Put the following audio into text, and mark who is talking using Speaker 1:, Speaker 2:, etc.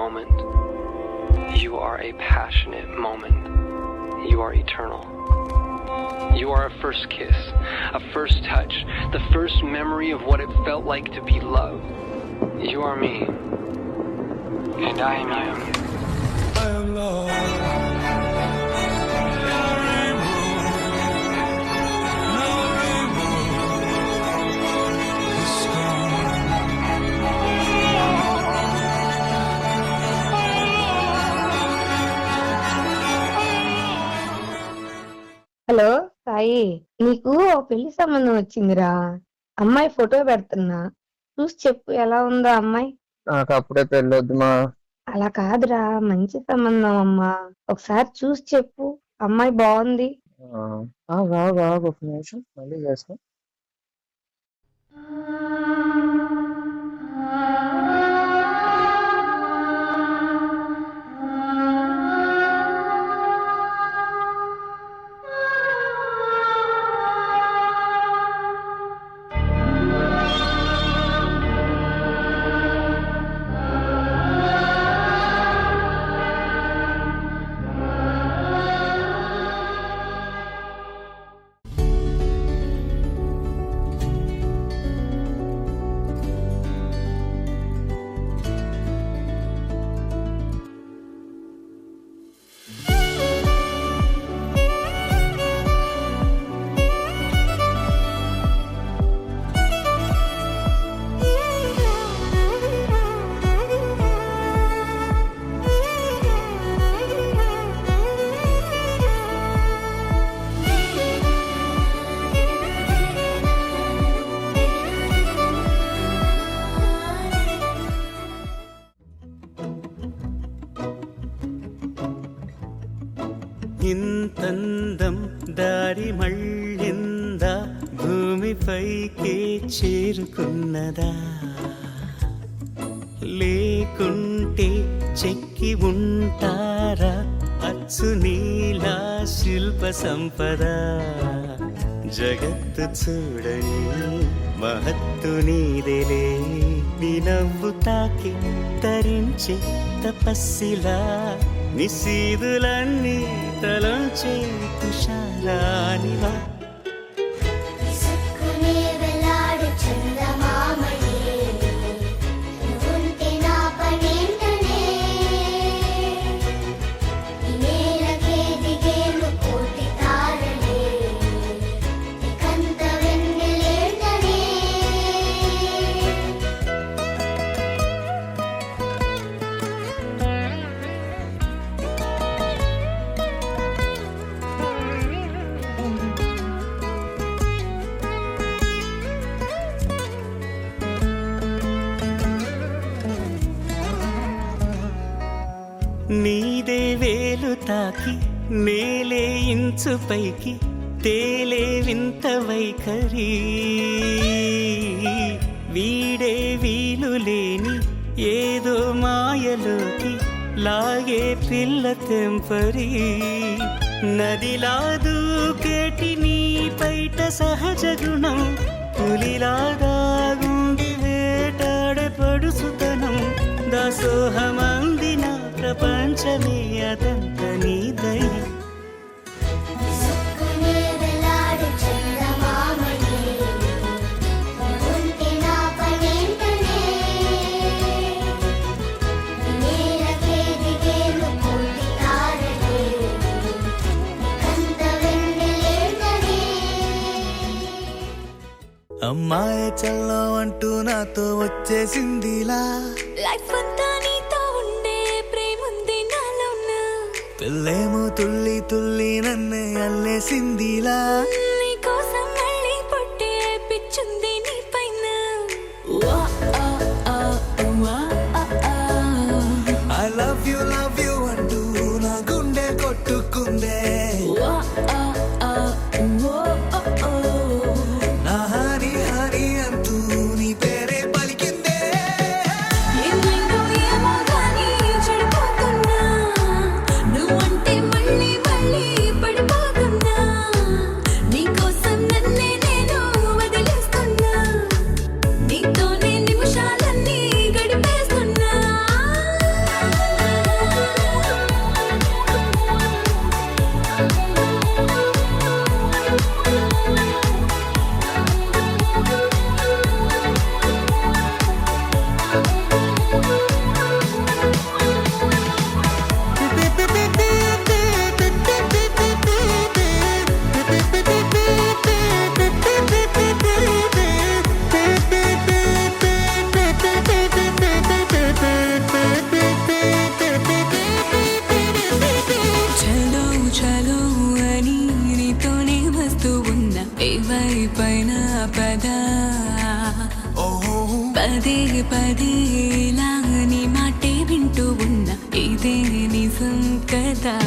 Speaker 1: moment. You are a passionate moment. You are eternal. You are a first kiss, a first touch, the first memory of what it felt like to be loved. You are me, and I am you.
Speaker 2: I am love.
Speaker 3: Hello Sai, నీకు ఓ పెళ్లి సంబంధం వచ్చిందిరా. అమ్మాయి photo పెడుతున్నా, చూసి చెప్పు ఎలా ఉందో అమ్మాయి.
Speaker 4: నాకు అప్పుడే పెళ్ళొద్దు మా.
Speaker 3: అలా కాదురా, మంచి సంబంధం అమ్మా, ఒకసారి చూసి చెప్పు. అమ్మాయి బాగుంది.
Speaker 4: ఆగు ఒక నిమిషం మళ్ళీ చేస్తా.
Speaker 5: ఇంతందం దారి మళ్ళిందా, భూమిపైకే చేరుకున్నదా, లేకుంటే చెక్కి ఉంటారా అచ్చు నీలా శిల్ప సంపద. జగత్తు చూడని మహత్తు నీదేలే, నీ నవ్వు తాకి తరించే తపస్సిలా, నిశీదులన్నీ తలంచే తుషారానివా. నీదే వేలు తాకి నేలే ఇంచు పైకి తేలే వింత వైఖరి, వీడే వీలు లేని ఏదో మాయలోకి లాగే పిల్ల తెంపరి. నదిలా దూకేటి నీ పైట సహజ గుణం, పులిలాగా గుండి వేటాడే పడుసుతనం, దాసోహమందిన ప్రపంచమే అదంత నీ దయ.
Speaker 2: అమ్మాయి చల్లో అంటూ నాతో వచ్చేసిందిలా,
Speaker 6: లైఫ్ అంతా నీతో ఉండే ప్రేముంది నాలోన,
Speaker 2: పిల్లేమో తుల్లి తుల్లి నన్నే అల్లేసిందిలా,
Speaker 6: నీ కోసం మళ్ళీ పుట్టే పిచ్చుంది నీ పైన.
Speaker 2: ఐ లవ్ యు అంటూ నా గుండె కొట్టుకుందే, నా హరి హరి అంటూ నీ పేరే పలికిందే.
Speaker 6: ఏమైందో ఏమో గానీ చెడిపోతున్నా, నువ్వంటే మళ్ళీ మళ్ళీ పడిపోతున్నా, నీ పదే పదే ఇలా నీ మాటే వింటూ ఉన్నా ఇదే నిజం కదా